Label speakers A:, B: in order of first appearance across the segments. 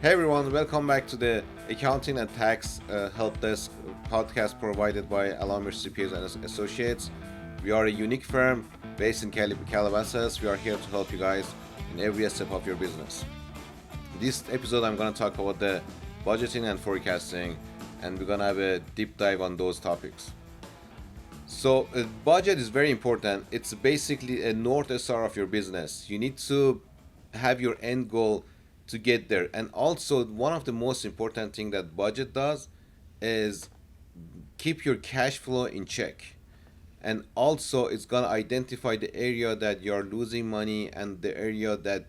A: Hey everyone, welcome back to the Accounting and Tax Helpdesk podcast provided by Alamir CPAs and Associates. We are a unique firm based in Calabasas. We are here to help you guys in every step of your business. This episode, I'm going to talk about the budgeting and forecasting, and we're going to have a deep dive on those topics. So, budget is very important. It's basically a north star of your business. You need to have your end goal to get there. And also, one of the most important thing that budget does is keep your cash flow in check. And also, it's gonna identify the area that you're losing money and the area that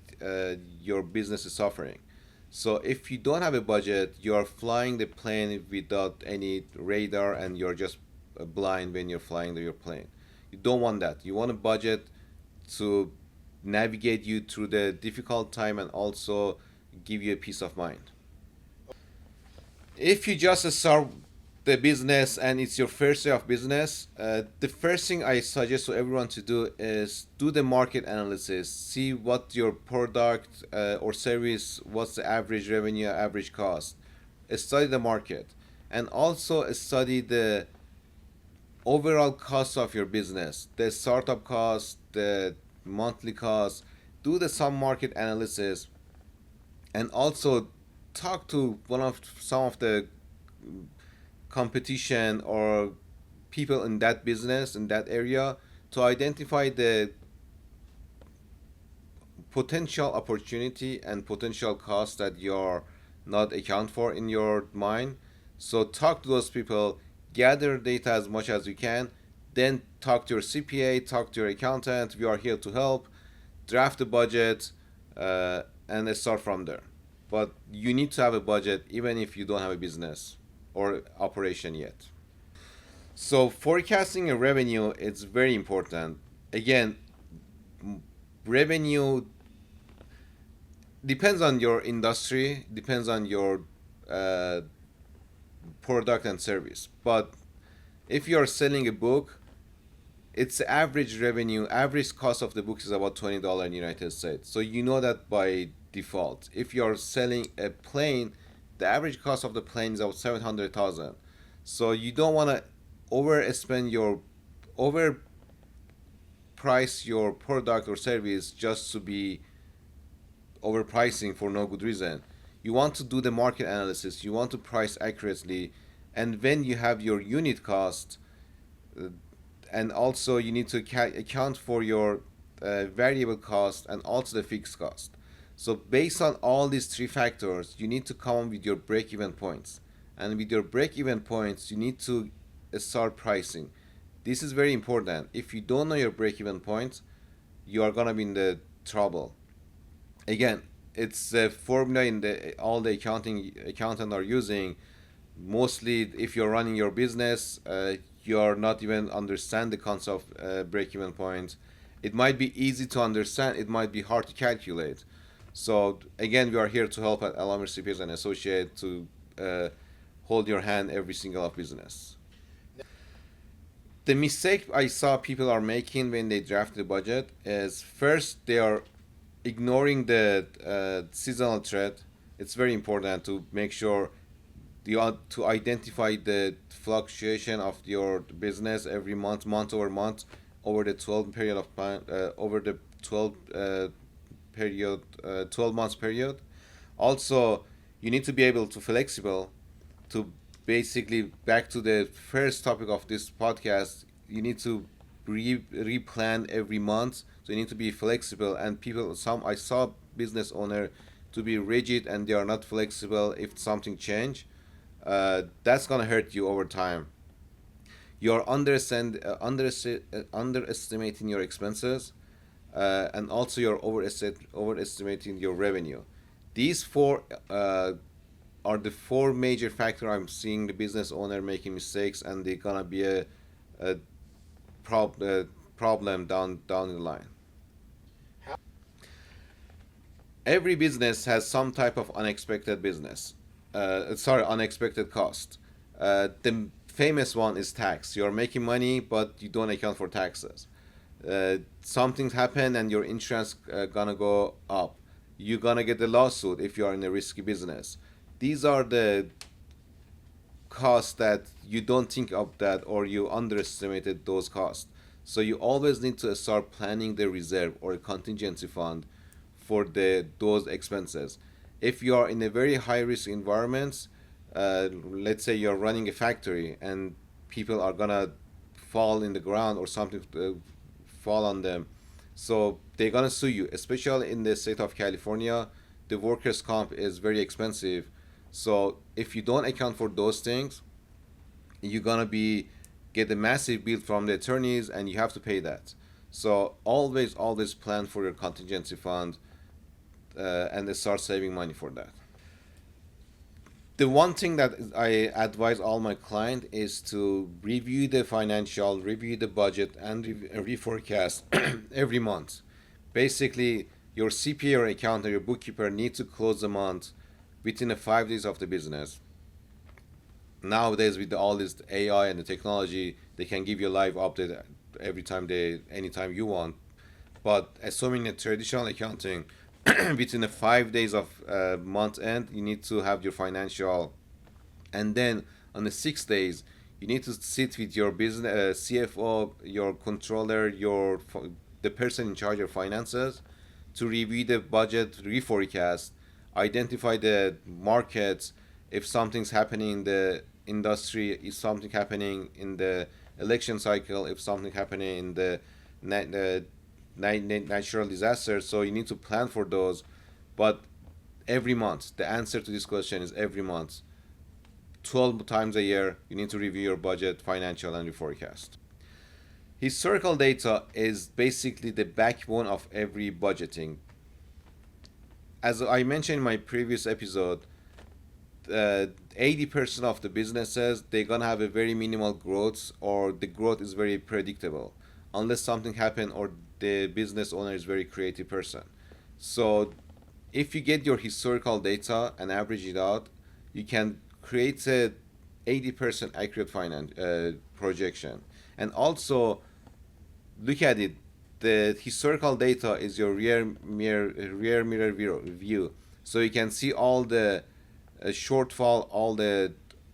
A: your business is suffering. So if you don't have a budget, you're flying the plane without any radar, and you're just blind when you're flying your plane. You don't want that. You want a budget to navigate you through the difficult time and also give you a peace of mind. If you just start the business and it's your first day of business, the first thing I suggest to everyone to do is do the market analysis. See what your product or service, what's the average revenue, average cost. Study the market, and also study the overall cost of your business, the startup cost, the monthly cost. Do the some market analysis, and also talk to some of the competition or people in that business in that area to identify the potential opportunity and potential cost that you're not account for in your mind. So talk to those people, gather data as much as you can, then talk to your CPA, talk to your accountant. We are here to help. Draft the budget, and start from there. But you need to have a budget even if you don't have a business or operation yet. So forecasting a revenue is very important. Again, revenue depends on your industry, depends on your uh, product and service. But if you're selling a book, its average revenue, average cost of the book is about $20 in the United States. So you know that by default. If you're selling a plane, the average cost of the plane is about 700,000. So you don't want to overspend your overprice your product or service just to be overpricing for no good reason. You want to do the market analysis. You want to price accurately, and when you have your unit cost, uh, and also you need to account for your variable cost and also the fixed cost. So based on all these three factors, you need to come up with your break-even points, and with your break-even points, you need to start pricing. This is very important. If you don't know your break-even points, you are gonna be in the trouble. Again, it's a formula in the all the accountant are using. Mostly if you're running your business, you're not even understand the concept of break-even point. It might be easy to understand, it might be hard to calculate. So again, we are here to help at Alamir CPAs and Associate to uh, hold your hand every single of business. The mistake I saw people are making when they draft the budget is first they are ignoring the seasonal threat. It's very important to make sure to identify the fluctuation of your business every month, month over month, over the 12 period of time, over the 12 period, 12 months period. Also, you need to be able to flexible to basically back to the first topic of this podcast. You need to replan every month. So you need to be flexible. And people, some I saw business owner to be rigid and they are not flexible if something change. That's gonna hurt you over time. You're underestimating your expenses, and also you're overestimating your revenue. These four are the four major factors I'm seeing the business owner making mistakes, and they're gonna be a problem down the line. Every business has some type of unexpected business. Unexpected cost. The famous one is tax. You're making money, but you don't account for taxes. Something happen and your insurance gonna go up. you're gonna get a lawsuit if you are in a risky business. These are the costs that you don't think of that, or you underestimated those costs. So you always need to start planning the reserve or a contingency fund for those expenses. If you are in a very high risk environment, let's say you're running a factory and people are gonna fall in the ground or something fall on them, so they're gonna sue you. Especially in the state of California, the workers' comp is very expensive. So if you don't account for those things, you're gonna be get a massive bill from the attorneys, and you have to pay that. So always plan for your contingency fund, and start saving money for that. The one thing that I advise all my clients is to review the financial, review the budget, and reforecast every month. Basically, your CPA or accountant, your bookkeeper need to close the month within the 5 days of the business. Nowadays, with all this AI and the technology, they can give you a live update every time anytime you want. But assuming a traditional accounting, within the 5 days of month end, you need to have your financial, and then on the 6 days, you need to sit with your business CFO, your controller, the person in charge of finances, to review the budget, reforecast, identify the markets, if something's happening in the industry, if something happening in the election cycle, if something happening in the natural disasters. So you need to plan for those. But every month, the answer to this question is every month. 12 times a year, you need to review your budget, financial, and your forecast. Historical data is basically the backbone of every budgeting. As I mentioned in my previous episode, 80% of the businesses, they're gonna have a very minimal growth, or the growth is very predictable unless something happen or the business owner is very creative person. So if you get your historical data and average it out, you can create a 80% accurate finance projection. And also look at it, the historical data is your rear mirror view, so you can see all the shortfall, all the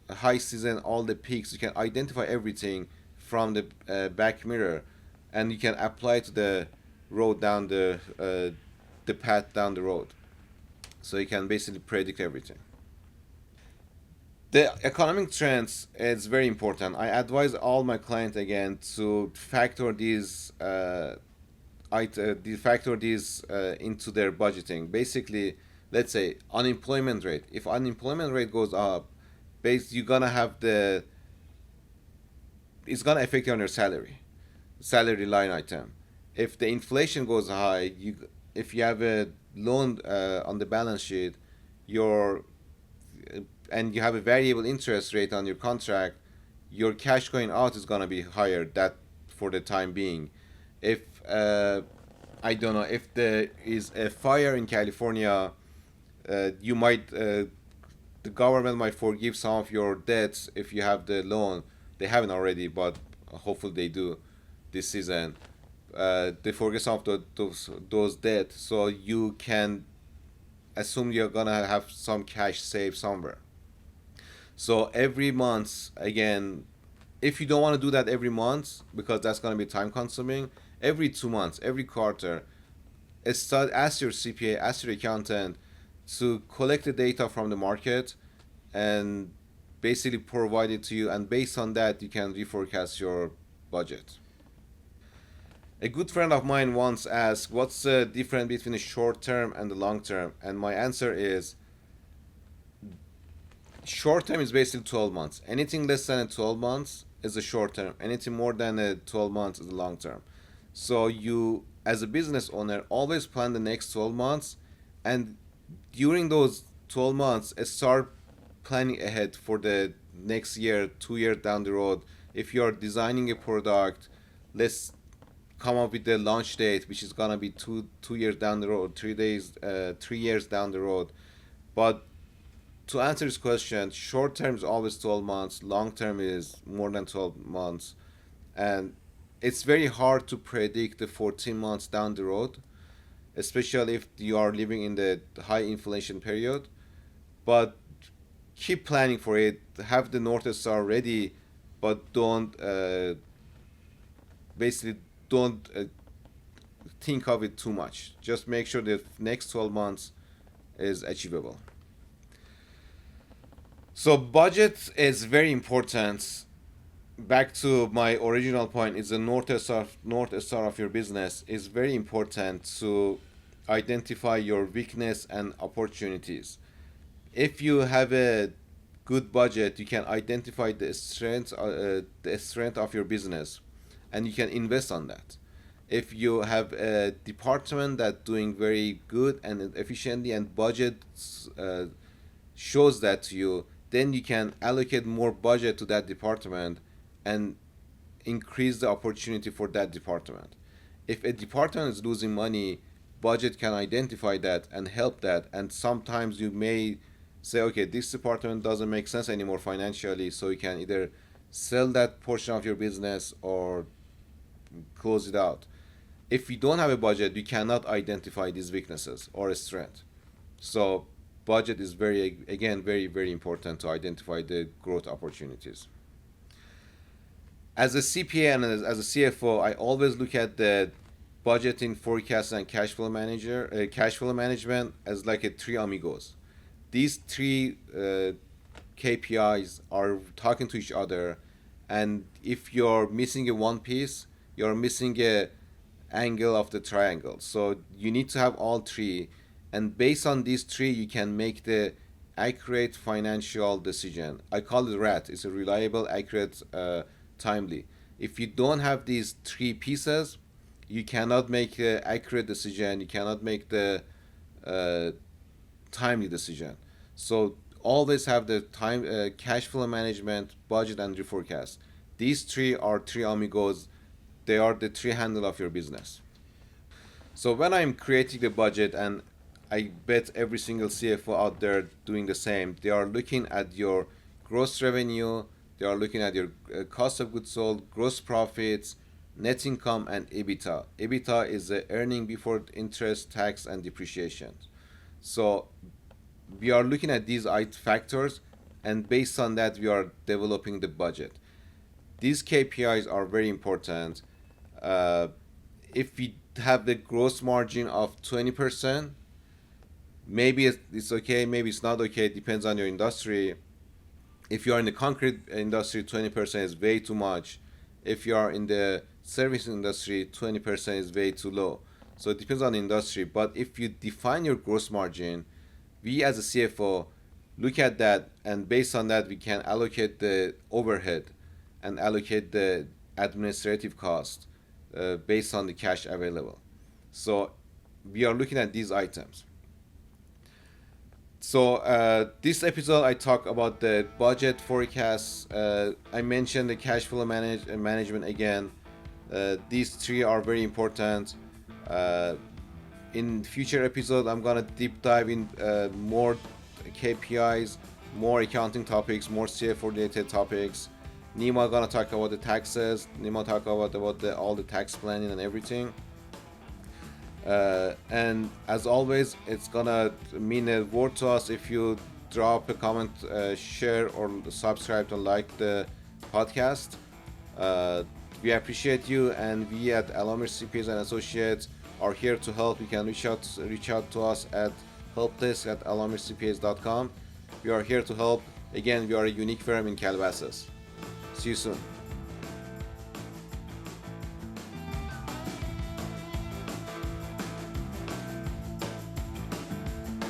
A: high season, all the peaks. You can identify everything from the back mirror, and you can apply to the road down the path down the road. So you can basically predict everything. The economic trends is very important. I advise all my clients again to factor these into their budgeting. Basically, let's say unemployment rate. If unemployment rate goes up, you're gonna have it's gonna affect you on your salary line item. If the inflation goes high, if you have a loan on the balance sheet, your and you have a variable interest rate on your contract, your cash going out is gonna be higher. That for the time being. If I don't know, if there is a fire in California, you might the government might forgive some of your debts if you have the loan. They haven't already, but hopefully they do this season. They forgive some of those debts, so you can assume you're gonna have some cash saved somewhere. So every month, again, if you don't want to do that every month because that's gonna be time consuming, every 2 months, every quarter, ask your CPA, ask your accountant to collect the data from the market and basically provide it to you, and based on that you can reforecast your budget. A good friend of mine once asked, what's the difference between the short term and the long term? And my answer is, short term is basically 12 months. Anything less than 12 months is a short term. Anything more than 12 months is a long term. So you, as a business owner, always plan the next 12 months, and during those 12 months, start planning ahead for the next year, 2 years down the road. If you're designing a product, let's come up with the launch date, which is gonna be 2 years down the road, 3 days, 3 years down the road. But to answer this question, short term is always 12 months, long term is more than 12 months, and it's very hard to predict the 14 months down the road, especially if you are living in the high inflation period. But keep planning for it. Have the North Star ready, but don't basically don't think of it too much. Just make sure the next 12 months is achievable. So budget is very important. Back to my original point, is the north star of your business is very important to identify your weakness and opportunities. If you have a good budget, you can identify the strength of your business, and you can invest on that. If you have a department that doing very good and efficiently, and budget shows that to you, then you can allocate more budget to that department and increase the opportunity for that department. If a department is losing money, budget can identify that and help that. And sometimes you may say, okay, this department doesn't make sense anymore financially, so you can either sell that portion of your business or close it out. If you don't have a budget, you cannot identify these weaknesses or a strength. So budget is very, again, very, very important to identify the growth opportunities. As a CPA and as a CFO, I always look at the budgeting, forecast, and cash flow management as like a three amigos. These three KPIs are talking to each other, and if you're missing a one piece, you're missing a angle of the triangle. So you need to have all three, and based on these three, you can make the accurate financial decision. I call it RAT. It's a reliable, accurate, timely. If you don't have these three pieces, you cannot make an accurate decision. You cannot make the uh, timely decision. So always have the cash flow management, budget, and reforecast. These three are three amigos. They are the three handle of your business. So when I'm creating the budget, and I bet every single CFO out there doing the same, they are looking at your gross revenue, they are looking at your cost of goods sold, gross profits, net income, and EBITDA. EBITDA is the earning before interest, tax, and depreciation. So we are looking at these factors, and based on that, we are developing the budget. These KPIs are very important. Uh, if we have the gross margin of 20%, maybe it's okay, maybe it's not okay, it depends on your industry. If you are in the concrete industry, 20% is way too much. If you are in the service industry, 20% is way too low. So it depends on the industry. But if you define your gross margin, we as a CFO look at that, and based on that, we can allocate the overhead and allocate the administrative cost based on the cash available. So we are looking at these items. So this episode, I talk about the budget forecast. I mentioned the cash flow management again. These three are very important. Uh, in future episode, I'm gonna deep dive in more KPIs, more accounting topics, more CFO related topics. Nima gonna talk about the taxes. Nima talk about all the tax planning and everything. And as always, it's gonna mean a word to us if you drop a comment, share, or subscribe to like the podcast. Uh, we appreciate you, and we at Alomir CPAs and Associates are here to help. You can reach out to us at helpdesk@alomircpas.com. We are here to help. Again, we are a unique firm in Calabasas. See you soon.